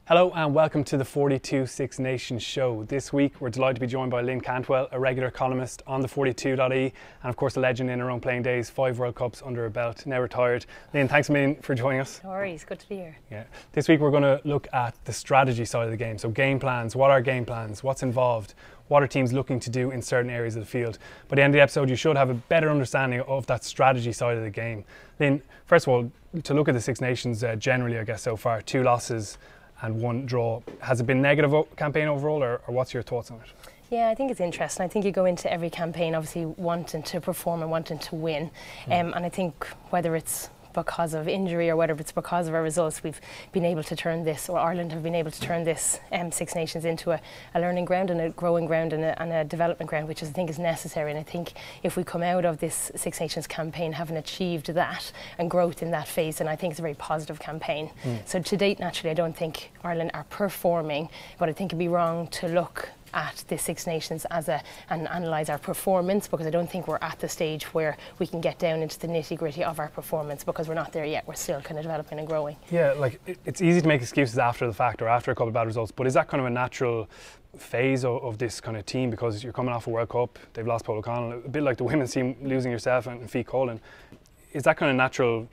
Hello and welcome to the 42 Six Nations show. This week we're delighted to be joined by Lynne Cantwell, a regular columnist on the 42.ie and of course a legend in her own playing days, 5 World Cups under her belt, now retired. Lynne, thanks a million for joining us. No worries, good to be here. Yeah. This week we're going to look at the strategy side of the game, so game plans. What are game plans? What's involved? What are teams looking to do in certain areas of the field? By the end of the episode you should have a better understanding of that strategy side of the game. Lynne, first of all, to look at the Six Nations generally I guess so far, 2 losses and 1 draw. Has it been a negative campaign overall, or what's your thoughts on it? Yeah, I think it's interesting. I think you go into every campaign obviously wanting to perform and wanting to win. And I think whether it's because of injury or whether it's because of our results, we've been able to turn this, or Ireland have been able to turn this Six Nations into a learning ground and a growing ground and a development ground, which I think is necessary. And I think if we come out of this Six Nations campaign having achieved that and growth in that phase, then I think it's a very positive campaign. So to date, naturally, I don't think Ireland are performing, but I think it'd be wrong to look at the Six Nations as and analyse our performance, because I don't think we're at the stage where we can get down into the nitty-gritty of our performance, because we're not there yet. We're still kind of developing and growing. Yeah, like it's easy to make excuses after the fact or after a couple of bad results, but is that kind of a natural phase of this kind of team, because you're coming off a World Cup, they've lost Paul O'Connell, a bit like the women's team losing yourself and Fee Colin. Is that kind of natural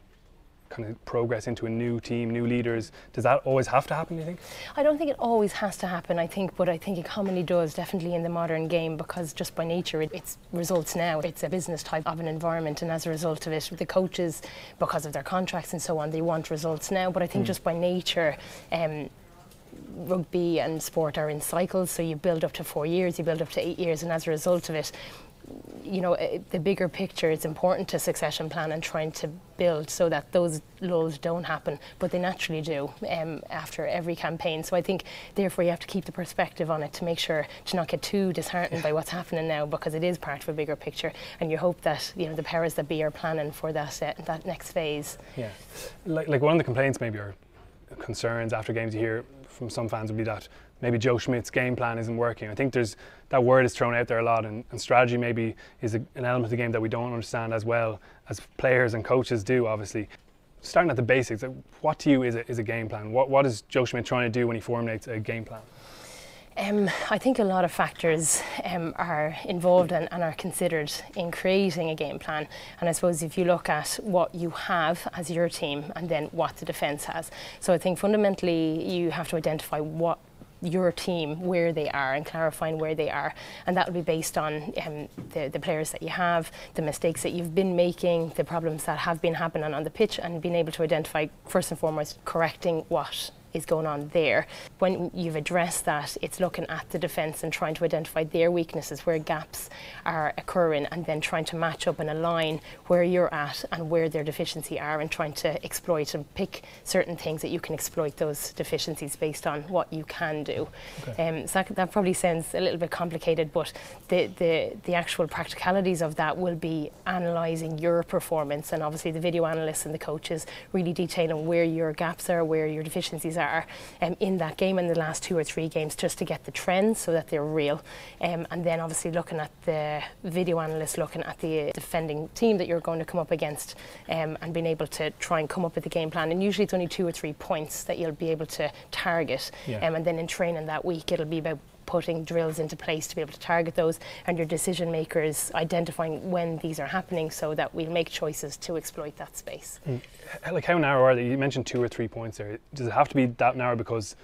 kind of progress into a new team, new leaders? Does that always have to happen, do you think? I don't think it always has to happen, but I think it commonly does, definitely in the modern game, because just by nature it's results now. It's a business type of an environment, and as a result of it, the coaches, because of their contracts and so on, they want results now. But I think just by nature, rugby and sport are in cycles, so you build up to 4 years, you build up to 8 years, and as a result of it, you know, the bigger picture, it's important to succession plan and trying to build so that those lulls don't happen, but they naturally do after every campaign. So I think therefore you have to keep the perspective on it to make sure to not get too disheartened by what's happening now, because it is part of a bigger picture, and you hope that, you know, the powers that be are planning for that next phase. Yeah, like one of the complaints maybe, or concerns after games you hear from some fans, would be that maybe Joe Schmidt's game plan isn't working. I think that word is thrown out there a lot, and strategy maybe is an element of the game that we don't understand as well as players and coaches do, obviously. Starting at the basics, what to you is a game plan? What is Joe Schmidt trying to do when he formulates a game plan? I think a lot of factors are involved and are considered in creating a game plan. And I suppose if you look at what you have as your team and then what the defence has. So I think fundamentally you have to identify what your team, where they are, and clarifying where they are, and that will be based on the players that you have, the mistakes that you've been making, the problems that have been happening on the pitch, and being able to identify first and foremost correcting what is going on there. When you've addressed that, it's looking at the defence and trying to identify their weaknesses, where gaps are occurring, and then trying to match up and align where you're at and where their deficiency are, and trying to exploit and pick certain things that you can exploit those deficiencies based on what you can do. Okay. So that probably sounds a little bit complicated, but the actual practicalities of that will be analysing your performance, and obviously the video analysts and the coaches really detailing where your gaps are, where your deficiencies are in that game, in the last 2 or 3 games, just to get the trends so that they're real. And then obviously looking at the video analyst, looking at the defending team that you're going to come up against, and being able to try and come up with a game plan. And usually it's only 2 or 3 points that you'll be able to target. And then in training that week it'll be about putting drills into place to be able to target those, and your decision makers identifying when these are happening so that we'll make choices to exploit that space. Like, how narrow are they? You mentioned 2 or 3 points there. Does it have to be that narrow? Because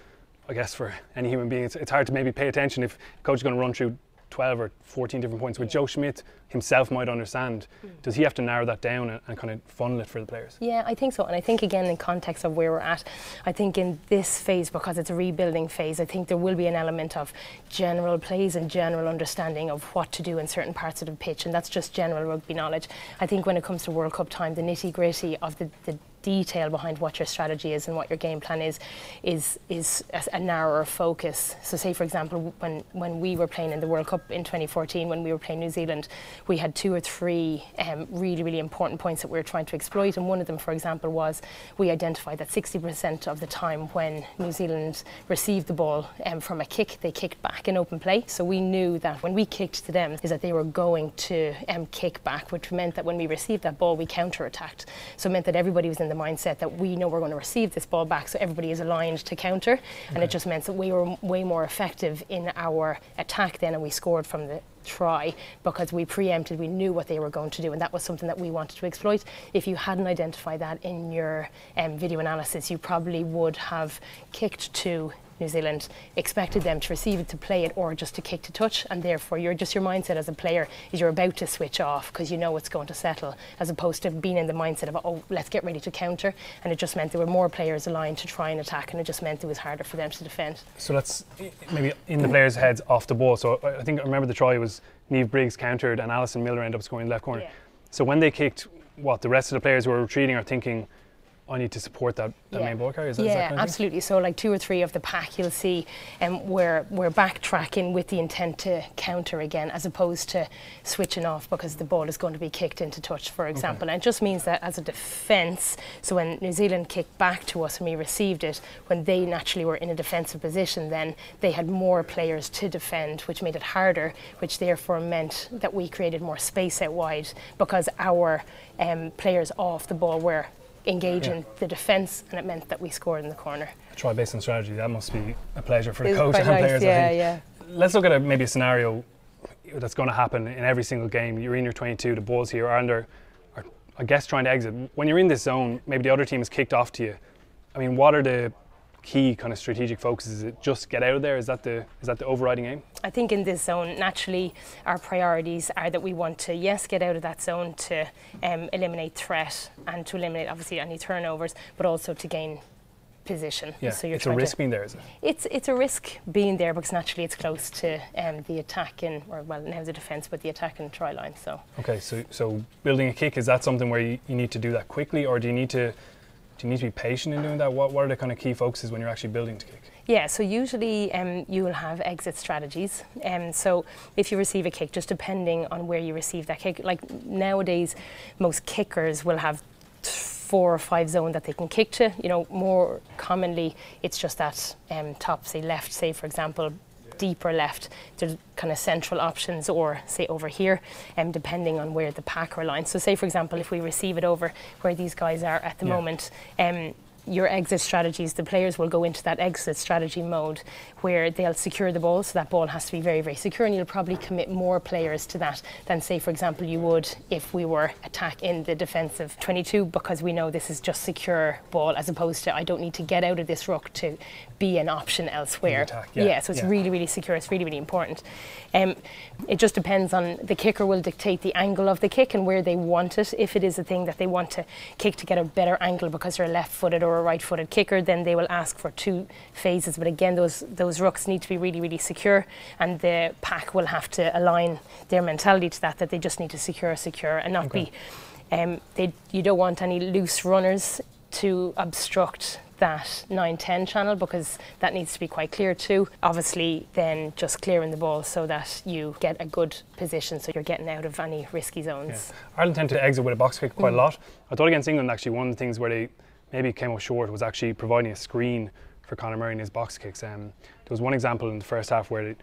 I guess for any human being it's hard to maybe pay attention if a coach is going to run through 12 or 14 different points, which Joe Schmidt himself might understand. Does he have to narrow that down and kind of funnel it for the players? Yeah, I think so. And I think, again, in context of where we're at, I think in this phase, because it's a rebuilding phase, I think there will be an element of general plays and general understanding of what to do in certain parts of the pitch, and that's just general rugby knowledge. I think when it comes to World Cup time, the nitty-gritty of the detail behind what your strategy is and what your game plan is a narrower focus. So say, for example, when we were playing in the World Cup in 2014, when we were playing New Zealand, we had 2 or 3 really, really important points that we were trying to exploit. And one of them, for example, was we identified that 60% of the time when New Zealand received the ball from a kick, they kicked back in open play. So we knew that when we kicked to them, is that they were going to kick back, which meant that when we received that ball, we counter-attacked. So it meant that everybody was in the mindset that we know we're going to receive this ball back, so everybody is aligned to counter, and it just meant that we were way more effective in our attack then, and we scored from the try because we preempted, we knew what they were going to do, and that was something that we wanted to exploit. If you hadn't identified that in your video analysis, you probably would have kicked to New Zealand, expected them to receive it, to play it, or just to kick to touch, and therefore your mindset as a player is you're about to switch off because you know it's going to settle, as opposed to being in the mindset of, oh, let's get ready to counter. And it just meant there were more players aligned to try and attack, and it just meant it was harder for them to defend. So that's maybe in the players' heads off the ball. So I think I remember the try was Niamh Briggs countered and Alison Miller ended up scoring in the left corner. Yeah. So when they kicked, what, the rest of the players who were retreating are thinking, I need to support that main ball carrier? Is that kind of absolutely. So like 2 or 3 of the pack, you'll see we're backtracking with the intent to counter again, as opposed to switching off because the ball is going to be kicked into touch, for example. And it just means that as a defence, so when New Zealand kicked back to us and we received it, when they naturally were in a defensive position, then they had more players to defend, which made it harder, which therefore meant that we created more space out wide because our players off the ball were engaging the defence, and it meant that we scored in the corner. A try based on strategy, that must be a pleasure for the It's coach and quite nice, players. yeah, I think. yeah. Let's look at maybe a scenario that's going to happen in every single game. You're in your 22, the ball's here, Ireland are I guess trying to exit. When you're in this zone, maybe the other team has kicked off to you. I mean, what are the key kind of strategic focuses? Is it just get out of there? Is that the overriding aim? I think in this zone, naturally, our priorities are that we want to, yes, get out of that zone to eliminate threat and to eliminate, obviously, any turnovers, but also to gain position. Yeah, so you're it's a risk being there, is it? It's a risk being there because naturally it's close to the attack or well, now the defence, but the attack and try line. So. Okay, so building a kick, is that something where you need to do that quickly, or do you need to be patient in doing that? What are the kind of key focuses when you're actually building to kick? Yeah, so usually you will have exit strategies. So if you receive a kick, just depending on where you receive that kick, like nowadays most kickers will have 4 or 5 zone that they can kick to. You know, more commonly it's just that top, say left, say for example, deeper left, there's kind of central options, or say over here, depending on where the pack are aligned. So say for example, if we receive it over where these guys are at the moment, your exit strategies, the players will go into that exit strategy mode where they'll secure the ball, so that ball has to be very, very secure, and you'll probably commit more players to that than say for example you would if we were attack in the defensive 22, because we know this is just secure ball, as opposed to I don't need to get out of this ruck to be an option elsewhere. Attack, So it's really, really secure. It's really, really important. It just depends on the kicker will dictate the angle of the kick and where they want it. If it is a thing that they want to kick to get a better angle because they're a left-footed or a right-footed kicker, then they will ask for 2 phases. But again, those rucks need to be really, really secure, and the pack will have to align their mentality to that they just need to secure and not be. You don't want any loose runners to obstruct that 9-10 channel, because that needs to be quite clear too. Obviously then just clearing the ball so that you get a good position, so you're getting out of any risky zones. Ireland tend to exit with a box kick quite a lot. I thought against England actually one of the things where they maybe came up short was actually providing a screen for Conor Murray in his box kicks. There was one example in the first half where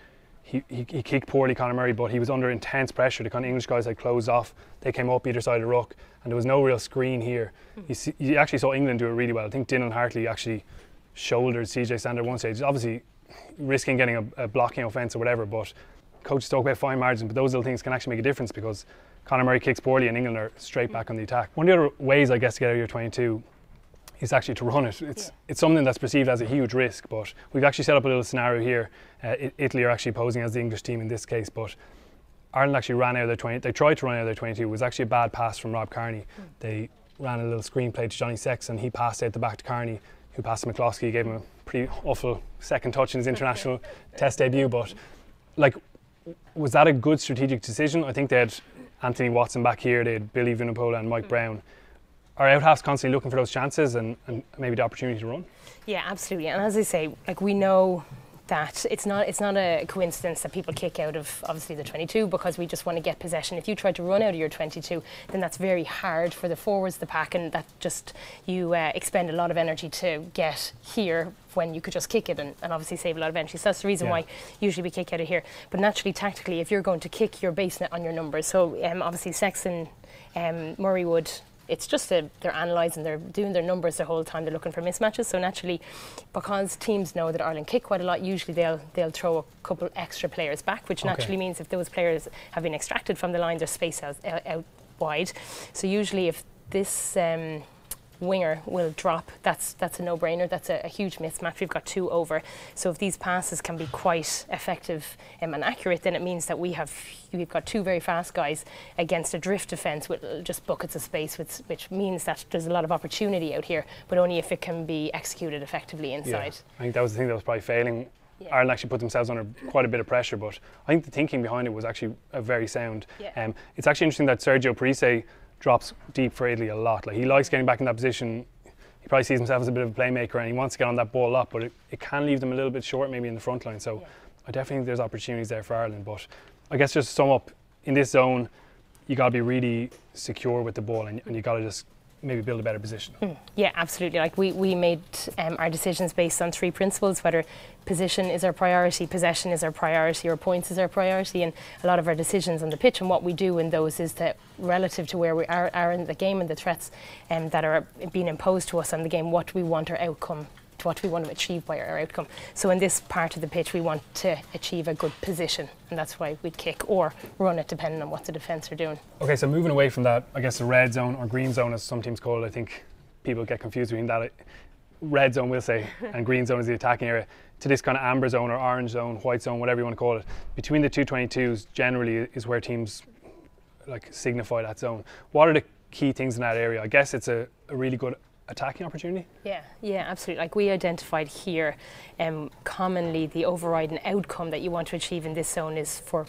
he kicked poorly, Conor Murray, but he was under intense pressure. The kind of English guys had closed off. They came up either side of the ruck, and there was no real screen here. You actually saw England do it really well. I think Dylan Hartley actually shouldered CJ Sander at one stage, obviously risking getting a blocking offence or whatever, but coaches talk about fine margins, but those little things can actually make a difference because Conor Murray kicks poorly and England are straight back on the attack. One of the other ways, I guess, to get out of your 22 is actually to run it. It's something that's perceived as a huge risk, but we've actually set up a little scenario here. Italy are actually posing as the English team in this case, but Ireland actually ran out of their 20. They tried to run out of their 22. It was actually a bad pass from Rob Kearney. They ran a little screen play to Johnny Sexton. He passed out the back to Kearney, who passed to McCloskey, gave him a pretty awful second touch in his international test debut. But like, was that a good strategic decision? I think they had Anthony Watson back here, they had Billy Vunipola and Mike Brown. Are out halves constantly looking for those chances and maybe the opportunity to run? Yeah, absolutely. And as I say, like, we know that it's not a coincidence that people kick out of obviously the 22 because we just want to get possession. If you try to run out of your 22, then that's very hard for the forwards, the pack, and that just you expend a lot of energy to get here when you could just kick it and obviously save a lot of energy. So that's the reason why usually we kick out of here. But naturally, tactically, if you're going to kick, you're basing it on your numbers. So obviously Sexton, Murray would it's just they're analysing, they're doing their numbers the whole time, they're looking for mismatches. So naturally, because teams know that Ireland kick quite a lot, usually they'll throw a couple extra players back, which naturally means if those players have been extracted from the line, there's space out wide. So usually if this winger will drop, that's a no-brainer. That's a huge mismatch. We've got 2 over. So if these passes can be quite effective and accurate, then it means that we've got 2 very fast guys against a drift defence with just buckets of space, which means that there's a lot of opportunity out here, but only if it can be executed effectively inside. Yeah. I think that was the thing that was probably failing. Ireland actually put themselves under quite a bit of pressure, but I think the thinking behind it was actually very sound. It's actually interesting that Sergio Parise drops deep for Italy a lot. Like, he likes getting back in that position. He probably sees himself as a bit of a playmaker, and he wants to get on that ball up, but it can leave them a little bit short maybe in the front line. So I definitely think there's opportunities there for Ireland. But I guess just to sum up, in this zone, you got to be really secure with the ball, and you got to just maybe build a better position. Yeah, absolutely. Like we made our decisions based on 3 principles, whether position is our priority, possession is our priority, or points is our priority, and a lot of our decisions on the pitch and what we do in those is that relative to where we are in the game and the threats that are being imposed to us on the game, what we want our outcome, to what we want to achieve by our outcome. So in this part of the pitch we want to achieve a good position, and that's why we'd kick or run it depending on what the defence are doing. Okay, so moving away from that, I guess the red zone or green zone as some teams call it, I think people get confused between that. Red zone we'll say and green zone is the attacking area, to this kind of amber zone or orange zone, white zone, whatever you want to call it. Between the 222s generally is where teams like signify that zone. What are the key things in that area? I guess it's a really good attacking opportunity? Yeah, absolutely. Like we identified here, commonly the overriding outcome that you want to achieve in this zone is for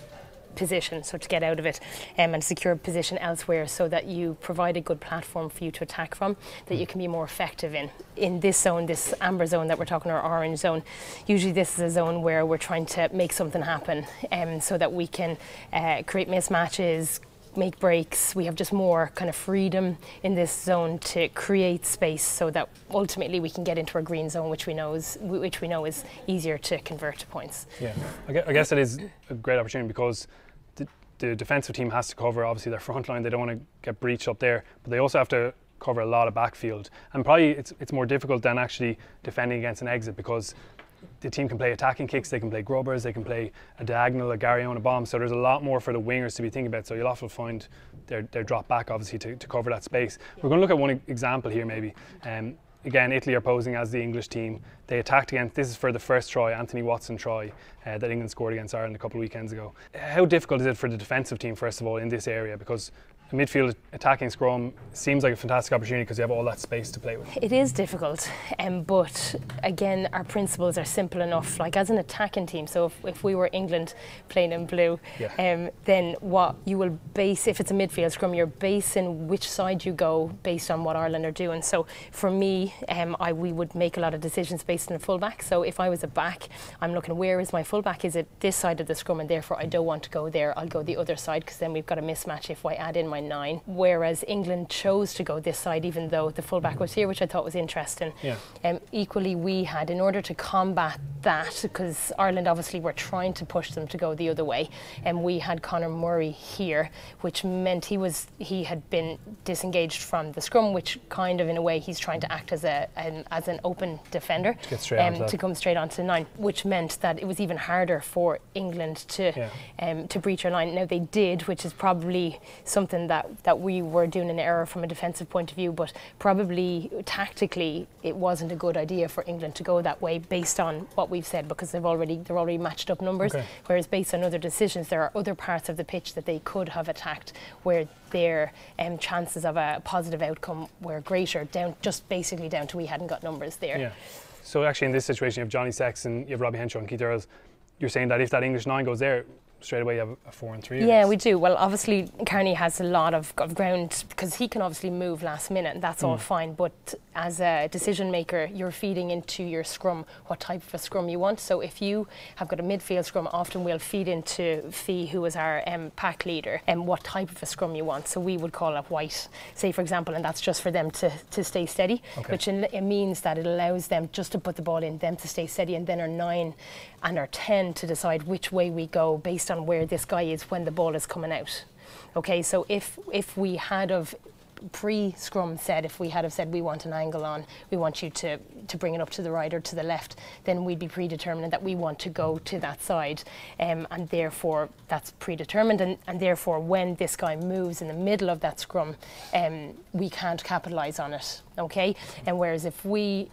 position, so to get out of it and secure position elsewhere so that you provide a good platform for you to attack from, that you can be more effective in this zone, this amber zone that we're talking, or orange zone. Usually this is a zone where we're trying to make something happen so that we can create mismatches, make breaks. We have just more kind of freedom in this zone to create space so that ultimately we can get into our green zone, which we know is easier to convert to points. Yeah, I guess it is a great opportunity because the defensive team has to cover obviously their front line. They don't want to get breached up there, but they also have to cover a lot of backfield, and probably it's more difficult than actually defending against an exit, because the team can play attacking kicks, they can play grubbers, they can play a diagonal, a Gary on a bomb, so there's a lot more for the wingers to be thinking about. So you'll often find their drop back obviously to cover that space. We're going to look at one example here maybe. Again, Italy are posing as the English team. They attacked against, this is for the first try, Anthony Watson try that England scored against Ireland a couple of weekends ago. How difficult is it for the defensive team first of all in this area? Because a midfield attacking scrum seems like a fantastic opportunity because you have all that space to play with. It is difficult, but again, our principles are simple enough. Like as an attacking team, so if we were England playing in blue, then what you will base, if it's a midfield scrum, you're basing which side you go based on what Ireland are doing. So for me, we would make a lot of decisions based on a fullback. So if I was a back, I'm looking, where is my fullback? Is it this side of the scrum, and therefore I don't want to go there, I'll go the other side, because then we've got a mismatch if I add in my 9. Whereas England chose to go this side even though the fullback was here, which I thought was interesting. Equally, we had, in order to combat that, because Ireland obviously were trying to push them to go the other way, and we had Conor Murray here, which meant he had been disengaged from the scrum, which kind of in a way he's trying to act as an open defender to come straight onto 9, which meant that it was even harder for England to breach our line. Now they did, which is probably something that we were doing an error from a defensive point of view, but probably tactically it wasn't a good idea for England to go that way based on what we've said, because they're already matched up numbers. Whereas based on other decisions, there are other parts of the pitch that they could have attacked where their chances of a positive outcome were greater, just basically down to we hadn't got numbers there. So actually in this situation you have Johnny Sexton, you have Robbie Henshaw and Keith Earls. You're saying that if that English 9 goes there, straight away you have a 4 and 3? Yeah, we do. Well, obviously Kearney has a lot of ground because he can obviously move last minute, and that's all fine, but as a decision maker you're feeding into your scrum what type of a scrum you want. So if you have got a midfield scrum, often we'll feed into Fee, who is our pack leader, and what type of a scrum you want. So we would call it white, say for example, and that's just for them to stay steady, which it means that it allows them just to put the ball in, them to stay steady, and then our 9 and our 10 to decide which way we go based on where this guy is when the ball is coming out. Okay, so if we had of pre-scrum said, if we had have said we want an angle on, we want you to bring it up to the right or to the left, then we'd be predetermining that we want to go to that side, and therefore that's predetermined, and therefore when this guy moves in the middle of that scrum, we can't capitalise on it, okay? And whereas if we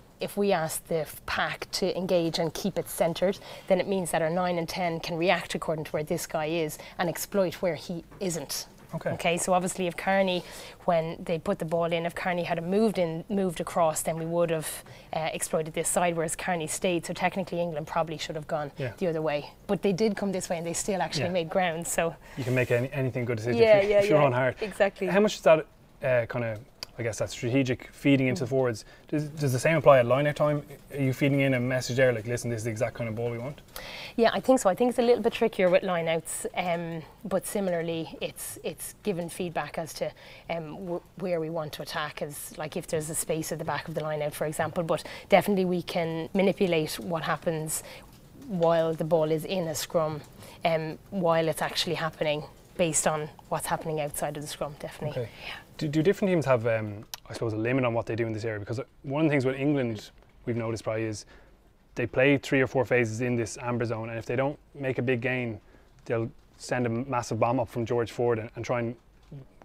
ask the pack to engage and keep it centred, then it means that our 9 and 10 can react according to where this guy is and exploit where he isn't. Okay, so obviously if Kearney, when they put the ball in, if Kearney had moved across, then we would have exploited this side, whereas Kearney stayed. So technically England probably should have gone the other way. But they did come this way and they still actually made ground. So you can make anything good decision if you're on hard. Exactly. How much is that kind of, I guess, that strategic feeding into the forwards? Does the same apply at line-out time? Are you feeding in a message there like, listen, this is the exact kind of ball we want? Yeah, I think so. I think it's a little bit trickier with line-outs, but similarly it's given feedback as to where we want to attack, as like if there's a space at the back of the line-out, for example. But definitely we can manipulate what happens while the ball is in a scrum, while it's actually happening, based on what's happening outside of the scrum, definitely. Okay. Do different teams have, I suppose, a limit on what they do in this area? Because one of the things with England we've noticed probably is they play 3 or 4 phases in this amber zone, and if they don't make a big gain, they'll send a massive bomb up from George Ford and try and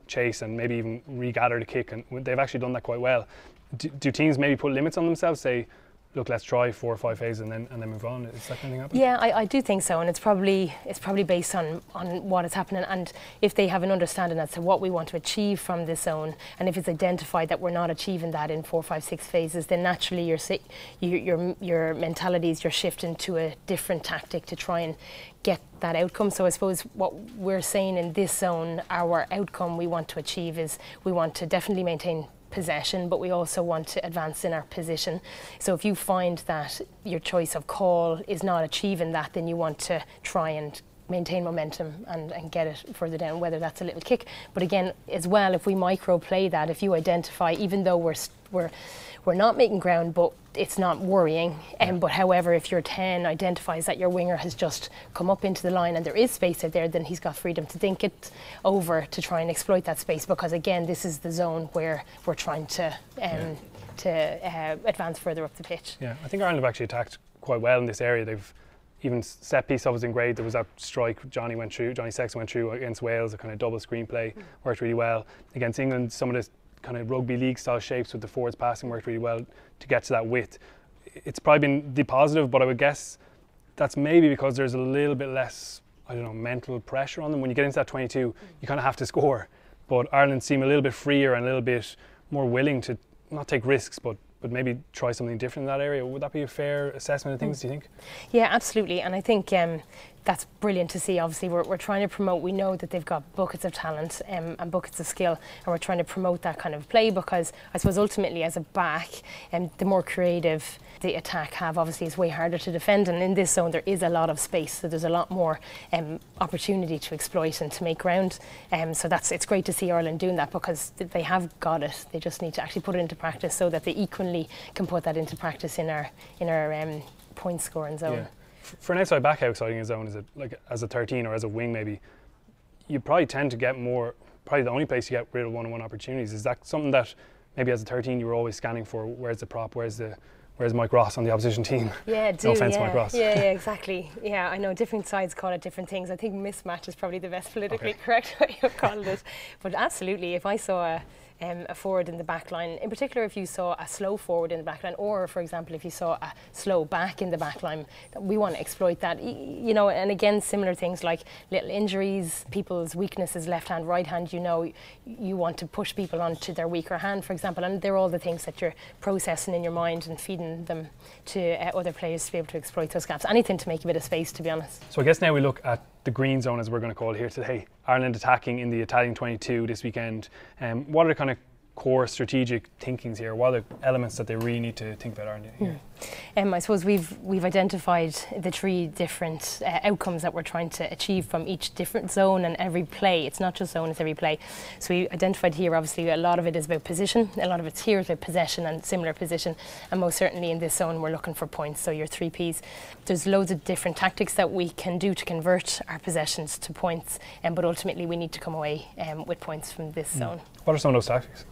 chase and maybe even regather the kick, and they've actually done that quite well. Do teams maybe put limits on themselves, say, look, let's try 4 or 5 phases and then move on? Is that kind of thing happening? Yeah, I do think so, and it's probably based on what is happening, and if they have an understanding as to what we want to achieve from this zone, and if it's identified that we're not achieving that in 4, 5, 6 phases, then naturally your mentalities, you're shifting to a different tactic to try and get that outcome. So I suppose what we're saying in this zone, our outcome we want to achieve is we want to definitely maintain possession, but we also want to advance in our position. So if you find that your choice of call is not achieving that, then you want to try and maintain momentum and get it further down, whether that's a little kick. But again, as well, if we micro play that, if you identify, even though we're not making ground, but it's not worrying. But however, if your 10 identifies that your winger has just come up into the line and there is space out there, then he's got freedom to think it over to try and exploit that space, because again, this is the zone where we're trying to advance further up the pitch. Yeah, I think Ireland have actually attacked quite well in this area. They've even set piece up was in great. There was that strike Johnny Sexton went through against Wales, a kind of double screenplay, worked really well. Against England, some of the kind of rugby league style shapes with the forwards passing worked really well to get to that width. It's probably been the positive, but I would guess that's maybe because there's a little bit less, I don't know, mental pressure on them. When you get into that 22, you kind of have to score. But Ireland seem a little bit freer and a little bit more willing to not take risks, but maybe try something different in that area. Would that be a fair assessment of things, do you think? Yeah, absolutely. And I think that's brilliant to see. Obviously, we're trying to promote, we know that they've got buckets of talent and buckets of skill, and we're trying to promote that kind of play, because I suppose ultimately as a back, the more creative the attack have, obviously it's way harder to defend, and in this zone there is a lot of space, so there's a lot more opportunity to exploit and to make ground. So it's great to see Ireland doing that, because they have got it. They just need to actually put it into practice so that they equally can put that into practice in our point scoring zone. Yeah. For an outside back, how exciting a zone is it? Like as a 13 or as a wing, maybe you probably tend to get more. Probably the only place you get rid of one-on-one opportunities. Is that something that maybe as a 13 you were always scanning for? Where's the prop? Where's Mike Ross on the opposition team? Yeah, no offence, Mike Ross. Yeah, exactly. Yeah, I know different sides call it different things. I think mismatch is probably the best politically correct way of calling it. But absolutely, if I saw a forward in the back line, in particular if you saw a slow forward in the back line, or for example if you saw a slow back in the back line, we want to exploit that, you know. And again, similar things like little injuries, people's weaknesses, left hand, right hand, you want to push people onto their weaker hand, for example, and they're all the things that you're processing in your mind and feeding them to other players to be able to exploit those gaps. Anything to make a bit of space, to be honest. So I guess now we look at the green zone, as we're going to call it here today. Ireland attacking in the Italian 22 this weekend. What are the kind of core strategic thinkings here? What are the elements that they really need to think about Ireland here? I suppose we've identified the 3 different outcomes that we're trying to achieve from each different zone and every play. It's not just zone, it's every play. So we identified here, obviously a lot of it is about position, a lot of it's here is about possession and similar position, and most certainly in this zone we're looking for points, so your 3 Ps. There's loads of different tactics that we can do to convert our possessions to points, but ultimately we need to come away with points from this zone. What are some of those tactics?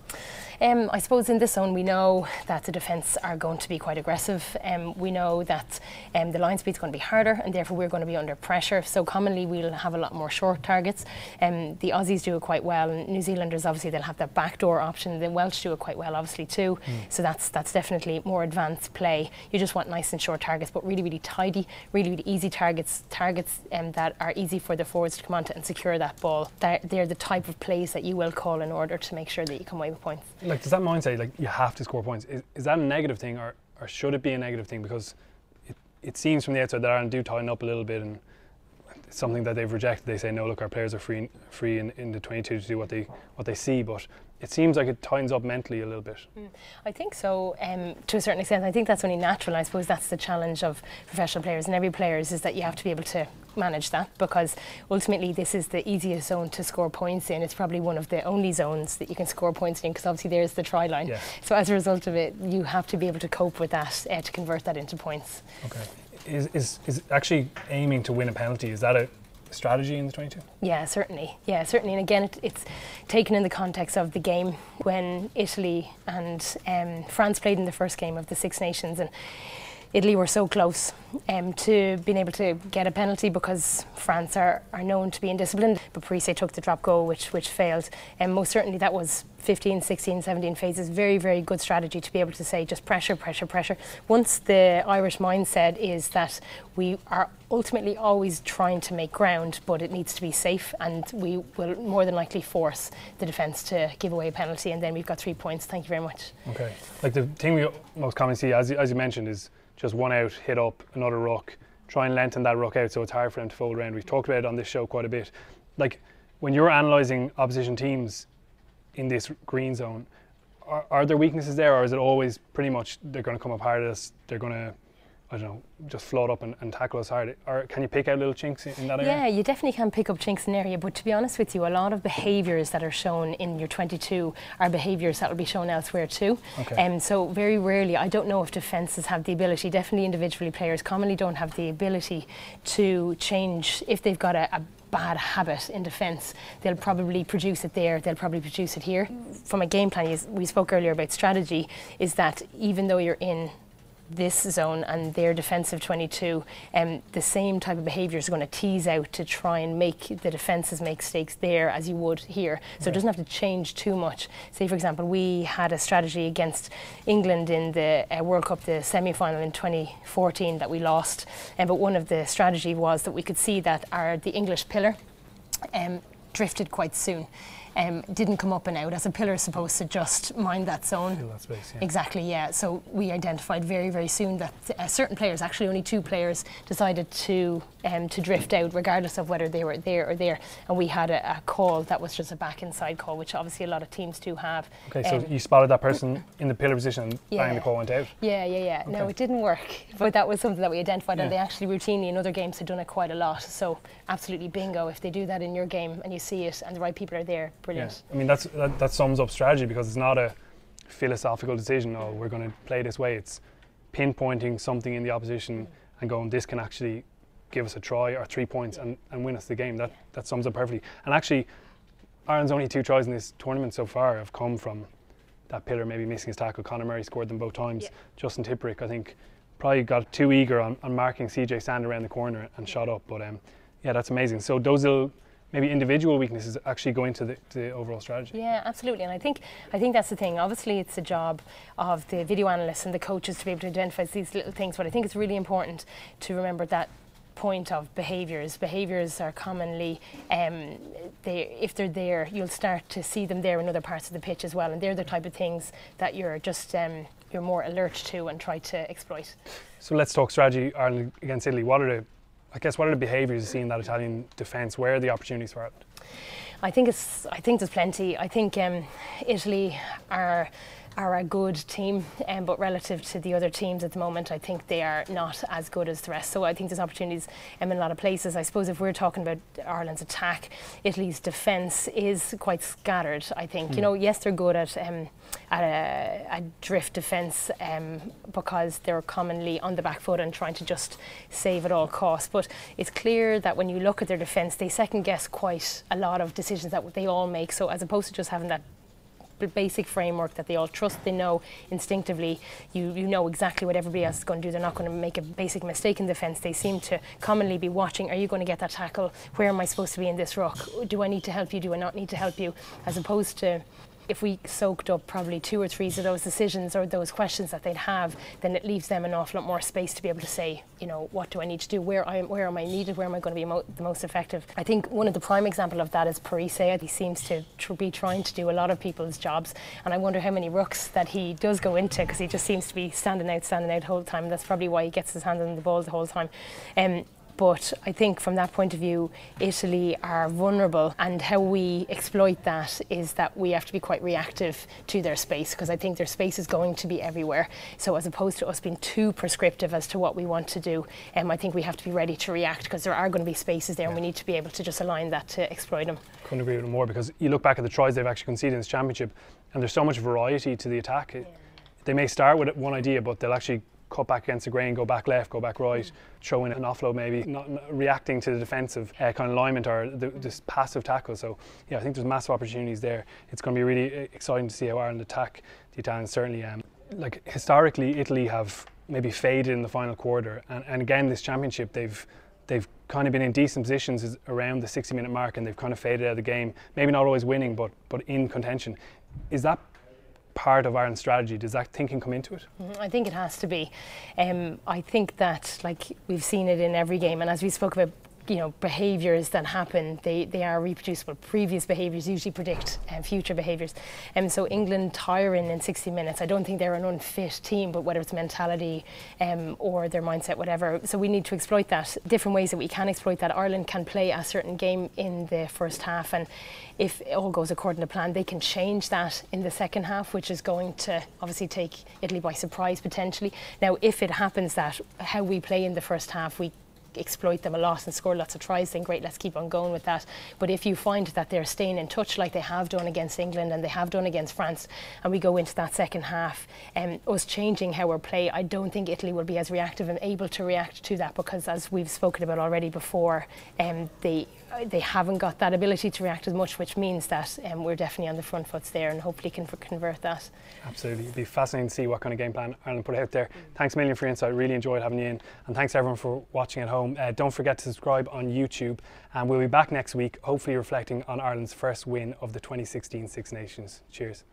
I suppose in this zone we know that the defence are going to be quite aggressive. We know that the line speed is going to be harder, and therefore we're going to be under pressure. So commonly we'll have a lot more short targets. The Aussies do it quite well, and New Zealanders obviously they'll have that backdoor option. The Welsh do it quite well obviously too. So that's definitely more advanced play. You just want nice and short targets, but really, really tidy, really, really easy targets that are easy for the forwards to come onto and secure that ball. They're the type of plays that you will call in order to make sure that you come away with points. Like, does that mindset, like, you have to score points, is that a negative thing, or should it be a negative thing? Because it seems from the outside that Ireland do tighten up a little bit, and it's something that they've rejected. They say, no, look, our players are free in the 22 to do what they see, but it seems like it tightens up mentally a little bit. I think so, to a certain extent. I think that's only natural. I suppose that's the challenge of professional players and every player is that you have to be able to manage that, because ultimately this is the easiest zone to score points in. It's probably one of the only zones that you can score points in, because obviously there's the try line. Yeah. So as a result of it, you have to be able to cope with that to convert that into points. Okay. Is actually aiming to win a penalty, is that a strategy in the 22? Yeah, certainly. Yeah, certainly. And again, it's taken in the context of the game when Italy and France played in the first game of the Six Nations, and Italy were so close to being able to get a penalty, because France are known to be indisciplined. But Parise took the drop goal, which failed. And most certainly that was 15, 16, 17 phases. Very, very good strategy to be able to say just pressure, pressure, pressure. Once the Irish mindset is that we are ultimately always trying to make ground, but it needs to be safe, and we will more than likely force the defence to give away a penalty, and then we've got 3 points. Thank you very much. Okay. Like, the thing we most commonly see, as you mentioned, is just one out, hit up, another ruck, try and lengthen that ruck out so it's hard for them to fold around. We've talked about it on this show quite a bit. Like, when you're analysing opposition teams in this green zone, are there weaknesses there, or is it always pretty much they're going to come up hard at us, they're going to, I don't know, just float up and tackle us hard? Or can you pick out little chinks in that area? Yeah, you definitely can pick up chinks in an area, but to be honest with you, a lot of behaviours that are shown in your 22 are behaviours that will be shown elsewhere too. Okay. So very rarely, I don't know if defences have the ability, definitely individually players commonly don't have the ability to change. If they've got a bad habit in defence, they'll probably produce it there, they'll probably produce it here. From a game plan, we spoke earlier about strategy, is that even though you're in this zone and their defensive 22, the same type of behaviours are going to tease out to try and make the defences make mistakes there as you would here. So it doesn't have to change too much. Say, for example, we had a strategy against England in the World Cup, the semi-final in 2014 that we lost, but one of the strategy was that we could see that the English pillar drifted quite soon. Didn't come up and out, as a pillar is supposed to just mind that zone. Fill that space, yeah. Exactly, yeah. So we identified very, very soon that certain players, actually only 2 players, decided to drift out regardless of whether they were there or there. And we had a call that was just a back inside call, which obviously a lot of teams do have. Okay, so you spotted that person in the pillar position and bang, the call went out? Yeah. Okay. No, it didn't work. But that was something that we identified, and they actually routinely in other games had done it quite a lot. So absolutely bingo, if they do that in your game and you see it and the right people are there, brilliant. Yeah. I mean, that sums up strategy, because it's not a philosophical decision, oh, we're going to play this way. It's pinpointing something in the opposition and going, this can actually give us a try or 3 points and win us the game. That sums up perfectly. And actually, Ireland's only 2 tries in this tournament so far have come from that pillar maybe missing his tackle. Conor Murray scored them both times. Yeah. Justin Tipperick, I think, probably got too eager on marking CJ Sand around the corner and shot up. But yeah, that's amazing. So those little maybe individual weaknesses actually go into the overall strategy. Yeah, absolutely. And I think that's the thing. Obviously, it's the job of the video analysts and the coaches to be able to identify these little things. But I think it's really important to remember that point of behaviours. Behaviours are commonly, if they're there, you'll start to see them there in other parts of the pitch as well. And they're the type of things that you're just you're more alert to and try to exploit. So let's talk strategy. Ireland against Italy. What are the behaviours you see in that Italian defence? Where are the opportunities for Ireland? I think there's plenty. I think Italy are a good team, but relative to the other teams at the moment, I think they are not as good as the rest. So I think there's opportunities in a lot of places. I suppose if we're talking about Ireland's attack, Italy's defence is quite scattered, I think. You know, yes, they're good at a drift defence because they're commonly on the back foot and trying to just save at all costs. But it's clear that when you look at their defence, they second guess quite a lot of decisions that they all make. So as opposed to just having that basic framework that they all trust. They know instinctively, you know exactly what everybody else is going to do. They're not going to make a basic mistake in defence. They seem to commonly be watching, are you going to get that tackle? Where am I supposed to be in this ruck? Do I need to help you? Do I not need to help you? As opposed to, if we soaked up probably 2 or 3 of those decisions or those questions that they'd have, then it leaves them an awful lot more space to be able to say, you know, what do I need to do? Where am I needed? Where am I going to be the most effective? I think one of the prime example of that is Parise. He seems to be trying to do a lot of people's jobs, and I wonder how many rucks that he does go into, because he just seems to be standing out the whole time. And that's probably why he gets his hands on the ball the whole time. But I think from that point of view, Italy are vulnerable, and how we exploit that is that we have to be quite reactive to their space, because I think their space is going to be everywhere. So as opposed to us being too prescriptive as to what we want to do, I think we have to be ready to react, because there are going to be spaces there, and we need to be able to just align that to exploit them. Couldn't agree with them more, because you look back at the tries they've actually conceded in this championship, and there's so much variety to the attack. They may start with one idea, but they'll actually cut back against the grain, go back left, go back right, throw in an offload maybe, not reacting to the defensive kind of alignment or this passive tackle. So yeah, I think there's massive opportunities there. It's going to be really exciting to see how Ireland attack the Italians. Certainly, like historically, Italy have maybe faded in the final quarter, and again this championship they've kind of been in decent positions around the 60-minute mark, and they've kind of faded out of the game. Maybe not always winning, but in contention. Is that part of Ireland's strategy? Does that thinking come into it? I think it has to be. I think that, like, we've seen it in every game, and as we spoke about, you know, behaviours that happen, they are reproducible. Previous behaviours usually predict future behaviours. So England tiring in 60 minutes, I don't think they're an unfit team, but whether it's mentality or their mindset, whatever. So we need to exploit that. Different ways that we can exploit that. Ireland can play a certain game in the first half, and if it all goes according to plan, they can change that in the second half, which is going to obviously take Italy by surprise potentially. Now, if it happens that how we play in the first half, we exploit them a lot and score lots of tries, then great, let's keep on going with that. But if you find that they're staying in touch like they have done against England and they have done against France, and we go into that second half, us changing how we play, I don't think Italy will be as reactive and able to react to that, because as we've spoken about already before, they haven't got that ability to react as much, which means that we're definitely on the front foots there, and hopefully can convert that. Absolutely. It'd be fascinating to see what kind of game plan Ireland put out there. Thanks a million for your insight. Really enjoyed having you in, and thanks everyone for watching at home. Don't forget to subscribe on YouTube, and we'll be back next week, hopefully reflecting on Ireland's first win of the 2016 Six Nations. Cheers.